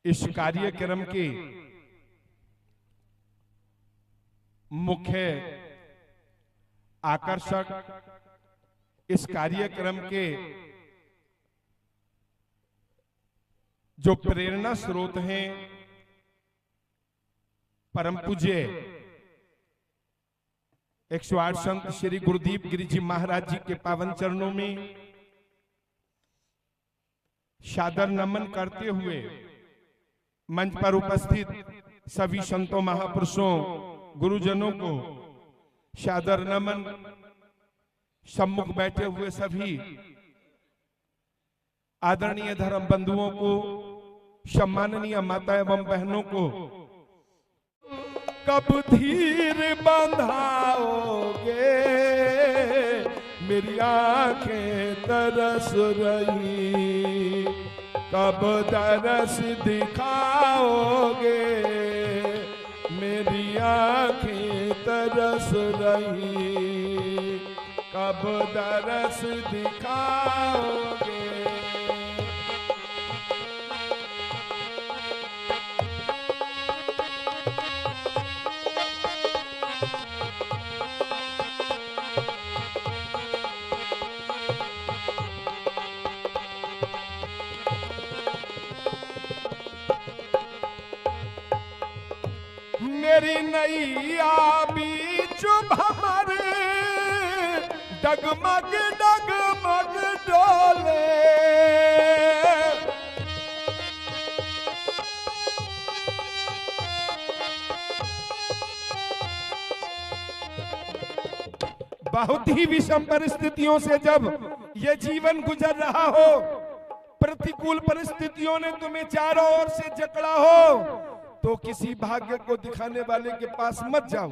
इस कार्यक्रम के मुख्य आकर्षक, इस कार्यक्रम के जो प्रेरणा स्रोत हैं, परम पूज्य 108 संत श्री गुरुदीप गिरि जी महाराज जी के पावन चरणों में सादर नमन करते हुए मंच पर उपस्थित सभी संतों, महापुरुषों, गुरुजनों को सादर नमन, सम्मुख बैठे हुए सभी आदरणीय धर्म बंधुओं को, सम्माननीय माता एवं बहनों को, कब धीर बंधाओगे मेरी आंखें तरस रही, कब दरस दिखाओगे मेरी आंखें तरस रही, कब दरस दिखाओगे। मेरी नैया बीच भंवर डगमग डगमग डोले, बहुत ही विषम परिस्थितियों से जब ये जीवन गुजर रहा हो, प्रतिकूल परिस्थितियों ने तुम्हें चारों ओर से जकड़ा हो, तो किसी भाग्य को दिखाने वाले के पास मत जाओ,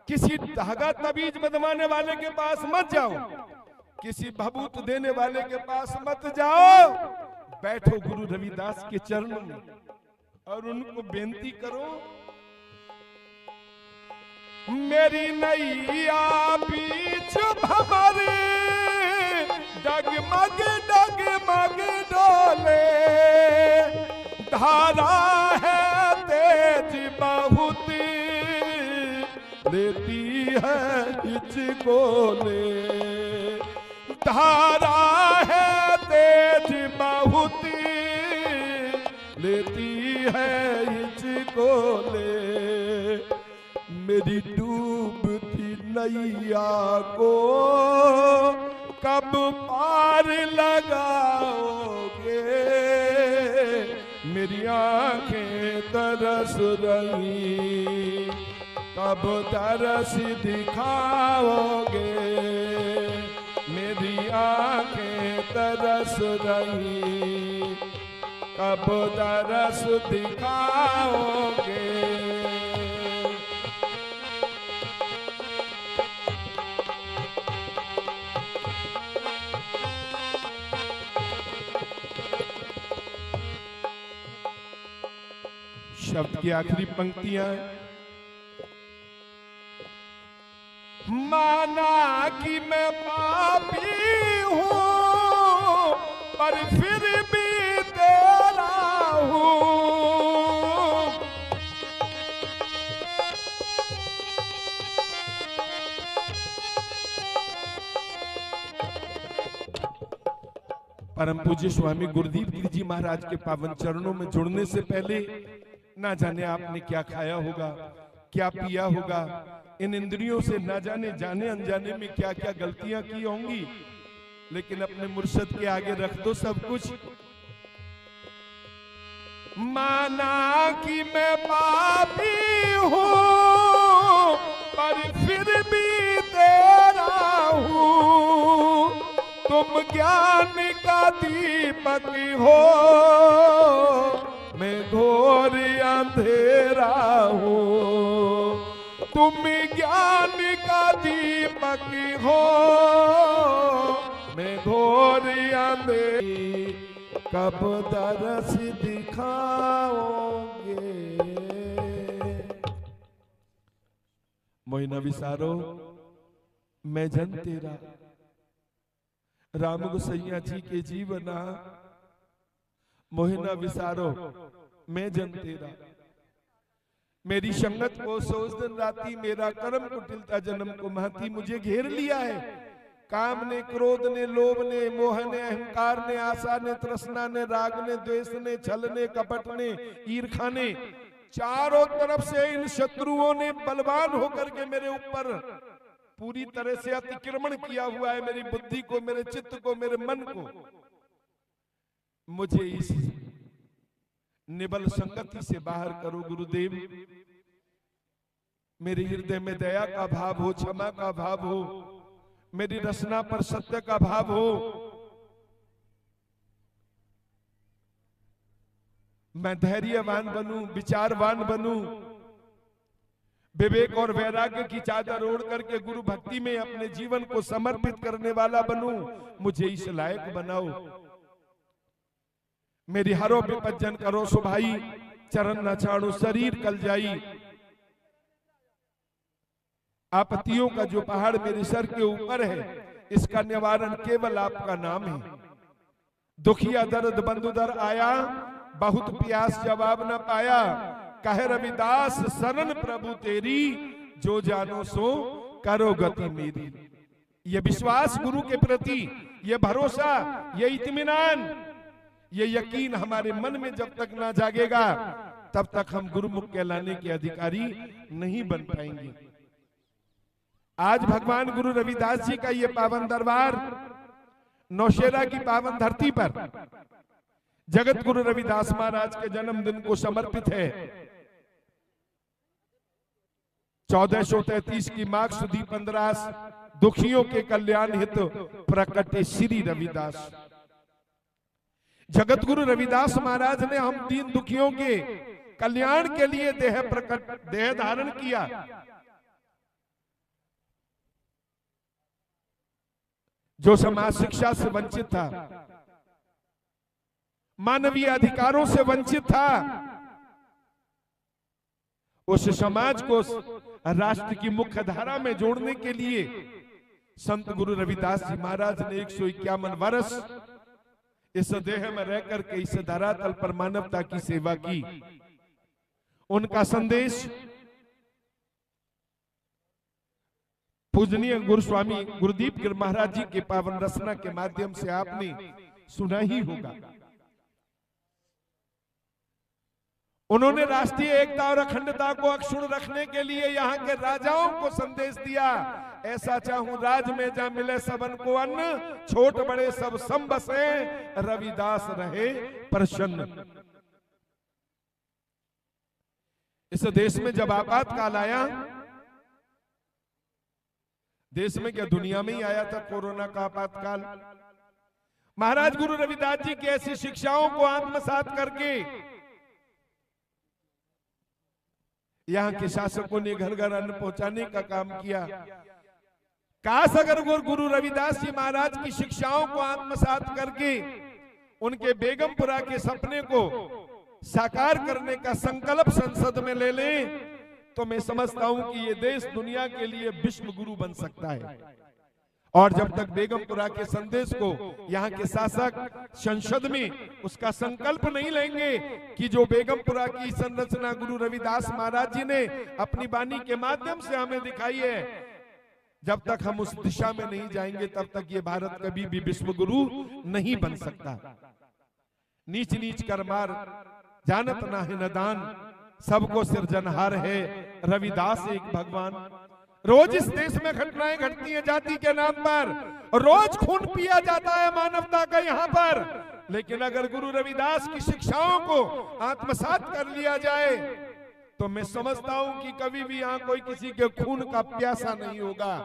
किसी धागा तबीज बदमाने वाले के पास मत जाओ, किसी भभूत देने वाले के पास मत जाओ। बैठो गुरु रविदास के चरणों में और उनको बेनती करो, मेरी नैया बीच भंवर डगमग डगमग डोले, धारा है तेज बहुत लेती है इसको ले, धारा है तेज बहुत लेती है इसको ले, मेरी डूबती नैया को कब पार लगाओगे मेरी आंखें तरस रही, कब तरस दिखाओगे मेरी आंखें तरस रही, कब तरस दिखाओगे। शब्द की आखिरी पंक्तियां, माना कि मैं पापी हूं पर फिर भी तेरा हूं, परम पूज्य स्वामी गुरुदीप गिरि जी महाराज के पावन चरणों में जुड़ने से पहले ना जाने आपने क्या खाया होगा, क्या पिया होगा, इन इंद्रियों से ना जाने जाने अनजाने में क्या क्या गलतियां की होंगी, लेकिन अपने मुर्शद के आगे रख दो सब कुछ। माना कि मैं पापी हूं पर फिर भी तेरा हूं, तुम ज्ञान का दीपक हो मैं घोर अंधेरा हूं, तुम ज्ञान का दीपक हो मैं घोर अंधेरी, कब दरस दिखाओगे। मोहिना विसारो मैं जन तेरा, राम गोसैया जी के जीवना मोहिना विसारो मैं जन तेरा, मेरी संगत को सोच दिन राती, मेरा कर्म कुटिलता जन्म को महती। मुझे घेर लिया है काम ने, क्रोध ने, लोभ ने, मोह ने, अहंकार ने, आशा ने, तृष्णा ने, राग ने, द्वेष ने, छल ने, कपट ने, ईर्ष्या ने, चारों तरफ से इन शत्रुओं ने बलवान होकर के मेरे ऊपर पूरी तरह से अतिक्रमण किया हुआ है, मेरी बुद्धि को, मेरे चित्त को, मेरे मन को। मुझे इस निबल संगति से बाहर करो गुरुदेव। मेरे हृदय में दया का भाव हो, क्षमा का भाव हो, मेरी रचना पर सत्य का भाव हो। मैं धैर्यवान बनूं, विचारवान बनूं, विवेक और वैराग्य की चादर ओढ़ करके गुरु भक्ति में अपने जीवन को समर्पित करने वाला बनूं। मुझे इस लायक बनाओ। मेरी हरो विपज्जन करो सुभाई, चरण न छाड़ो शरीर कल जाई। आपत्तियों का जो पहाड़ मेरे सर के ऊपर है, इसका निवारण केवल आपका नाम है। दुखिया दर्द बंधुदर आया, बहुत प्यास जवाब न पाया। कहे रविदास शरण प्रभु तेरी, जो जानो सो करो गति मेरी। ये विश्वास गुरु के प्रति, ये भरोसा, ये इत्मीनान, ये यकीन हमारे मन में जब तक ना जागेगा, तब तक हम गुरुमुख कहलाने के अधिकारी नहीं बन पाएंगे। आज भगवान गुरु रविदास जी का ये पावन दरबार नौशेरा की पावन धरती पर जगत गुरु रविदास महाराज के जन्मदिन को समर्पित है। 1433 की माघ सुदी 15 दुखियों के कल्याण हित प्रकटे श्री रविदास। जगत गुरु रविदास महाराज ने हम दीन दुखियों के कल्याण के लिए देह धारण किया। जो समाज शिक्षा से वंचित था, मानवीय अधिकारों से वंचित था, उस समाज को राष्ट्र की मुख्य धारा में जोड़ने के लिए संत गुरु रविदास जी महाराज ने 151 वर्ष इस देह में रह करके इस धरातल पर मानवता की सेवा की। उनका संदेश पूजनीय गुरु स्वामी गुरुदीप गिर महाराज जी के पावन रचना के माध्यम से आपने सुना ही होगा। उन्होंने राष्ट्रीय एकता और अखंडता को अक्षुण्ण रखने के लिए यहाँ के राजाओं को संदेश दिया। ऐसा चाहूं राज में जा मिले सबन को अन्न, छोट बड़े सब सम बसे, रविदास रहे प्रसन्न। इस देश में जब आपातकाल आया, देश में क्या दुनिया में ही आया था कोरोना का आपातकाल, महाराज गुरु रविदास जी की ऐसी शिक्षाओं को आत्मसात करके यहाँ के शासकों ने घर घर अन्न पहुंचाने का काम किया। काश अगर गुरु रविदास जी महाराज की शिक्षाओं को आत्मसात करके उनके बेगमपुरा के सपने को साकार करने का संकल्प संसद में ले लें, तो मैं समझता हूं कि ये देश दुनिया के लिए विश्व गुरु बन सकता है। और जब तक बेगमपुरा के संदेश को यहाँ के शासक संसद में उसका संकल्प नहीं लेंगे कि जो बेगमपुरा की संरचना गुरु रविदास महाराज जी ने अपनी वाणी के माध्यम से हमें दिखाई है, जब तक हम उस दिशा में नहीं जाएंगे, तब तक ये भारत कभी भी विश्व गुरु नहीं बन सकता। नीच नीच कर मार जानत ना है नदान, सबको सिरजनहार है रविदास एक भगवान। रोज इस देश में घटनाएं घटती हैं जाति के नाम पर, रोज खून पिया जाता है मानवता का यहाँ पर, लेकिन अगर गुरु रविदास की शिक्षाओं को आत्मसात कर लिया जाए तो मैं समझता हूं कि कभी भी यहाँ कोई किसी के खून का प्यासा नहीं होगा।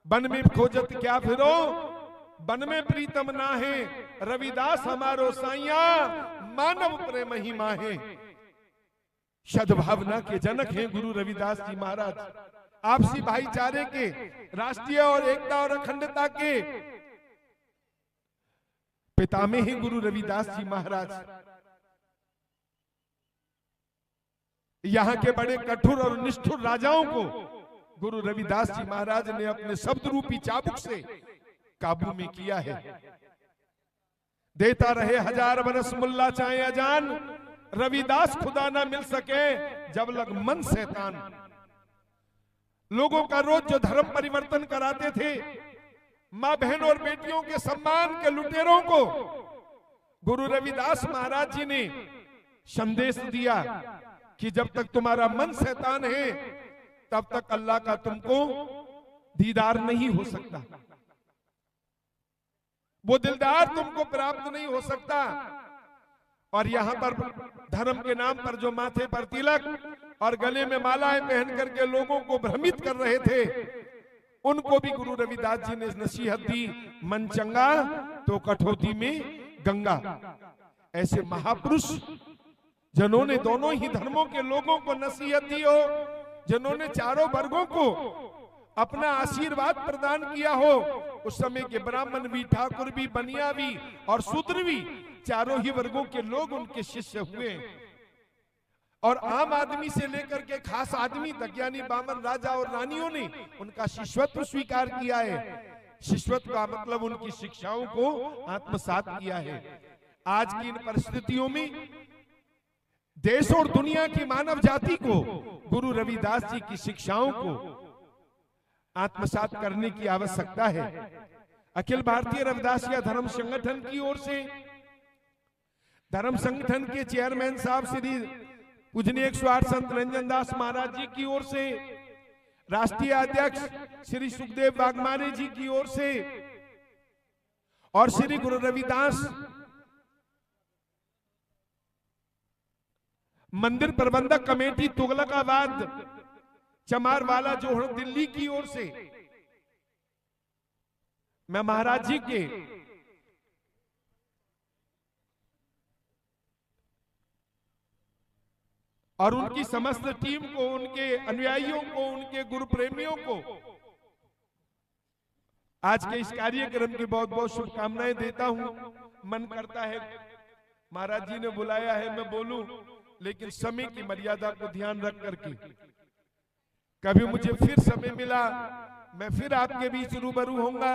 वन में खोजत क्या फिरो, वन में प्रीतम ना है, रविदास हमारो साइया, मानव प्रेम ही माहे। सद्भावना के जनक हैं गुरु रविदास जी महाराज। आपसी भाईचारे के, राष्ट्रीय और एकता और अखंडता के पितामह हैं गुरु रविदास जी महाराज। यहाँ के बड़े कठोर और निष्ठुर राजाओं को गुरु रविदास जी महाराज ने अपने शब्द रूपी चाबुक से काबू में किया है। देता रहे हजार बरस मुल्ला चाहे अजान, रविदास खुदा ना मिल सके जब लग मन शैतान। लोगों का रोज जो धर्म परिवर्तन कराते थे, मां बहन और बेटियों के सम्मान के लुटेरों को गुरु रविदास महाराज जी ने संदेश दिया कि जब तक तुम्हारा मन शैतान है तब तक अल्लाह का तुमको दीदार नहीं हो सकता, वो दिलदार तुमको प्राप्त नहीं हो सकता। और यहां पर धर्म के नाम पर जो माथे पर तिलक और गले में मालाएं पहन करके लोगों को भ्रमित कर रहे थे, उनको भी गुरु रविदास जी ने नसीहत दी, मन चंगा तो कठौती में गंगा। ऐसे महापुरुष जिन्होंने दोनों ही धर्मों के लोगों को नसीहत दी हो, जिन्होंने चारों वर्गों को अपना आशीर्वाद प्रदान किया हो, उस समय के ब्राह्मण भी, ठाकुर भी, बनिया भी और शूद्र भी, चारों ही वर्गों के लोग उनके शिष्य हुए। और आम आदमी से लेकर के खास आदमी तक यानी बामन राजा और रानियों ने उनका शिष्यत्व स्वीकार किया है। शिष्यत्व का मतलब उनकी शिक्षाओं को आत्मसात किया है। आज की इन परिस्थितियों में देश और दुनिया की मानव जाति को गुरु रविदास जी की शिक्षाओं को आत्मसात करने की आवश्यकता है। अखिल भारतीय रविदासिया धर्म संगठन की ओर से, धर्म संगठन के चेयरमैन साहब श्री पूजनीय 108 संत रंजन दास महाराज जी की ओर से, राष्ट्रीय अध्यक्ष श्री सुखदेव वाघमारे जी की ओर से और श्री गुरु रविदास मंदिर प्रबंधक कमेटी तुगलकाबाद चमारवाला जोहड़ दिल्ली की ओर से मैं महाराज जी के और उनकी समस्त टीम को, उनके अनुयायियों को, उनके गुरु प्रेमियों को आज के इस कार्यक्रम की बहुत बहुत शुभकामनाएं देता हूं। मन करता है महाराज जी ने बुलाया है मैं बोलूं, लेकिन समय की मर्यादा को ध्यान रख करके कभी मुझे फिर समय मिला मैं फिर आपके बीच रूबरू होऊंगा।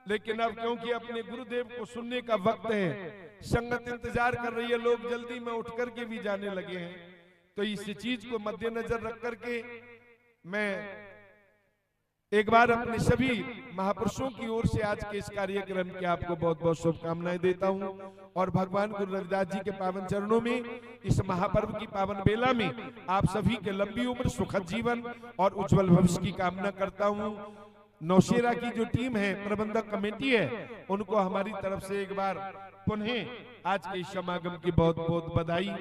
लेकिन अब क्योंकि अपने गुरुदेव को सुनने का वक्त है, संगत इंतजार कर रही है, लोग जल्दी में उठ करके भी जाने लगे हैं, तो इस चीज को मद्देनजर रख करके मैं एक बार अपने सभी महापुरुषों की ओर से आज के इस कार्यक्रम की आपको बहुत बहुत शुभकामनाएं देता हूं और भगवान गुरु रविदास जी के पावन चरणों में इस महापर्व की पावन बेला में आप सभी के लंबी उम्र, सुखद जीवन और उज्जवल भविष्य की कामना करता हूं। नौशेरा की जो टीम है, प्रबंधक कमेटी है, उनको हमारी तरफ से एक बार पुनः आज के इस समागम की बहुत बहुत बधाई।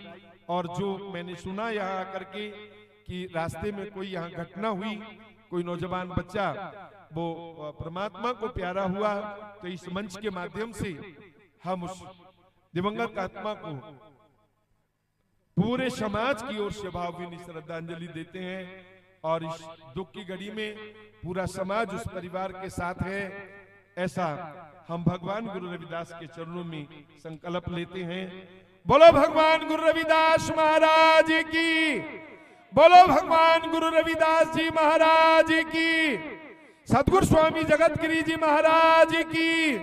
और जो मैंने सुना यहाँ आकर के कि रास्ते में कोई यहाँ घटना हुई, कोई नौजवान बच्चा वो परमात्मा को प्यारा हुआ, तो इस मंच के माध्यम से हम उस दिवंगत आत्मा को पूरे समाज की ओर से भावभीनी श्रद्धांजलि देते हैं। और इस दुख की घड़ी में पूरा समाज उस परिवार के साथ है, ऐसा हम भगवान गुरु रविदास के चरणों में संकल्प लेते हैं। बोलो भगवान गुरु रविदास महाराज की, बोलो भगवान गुरु रविदास जी महाराज की, सदगुरु स्वामी जगतगिरी जी महाराज की,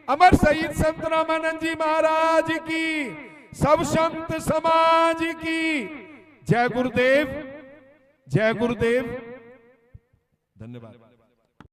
अमर शहीद संत रामानंद जी महाराज की, सब संत समाज की। जय गुरुदेव, जय गुरुदेव। धन्यवाद।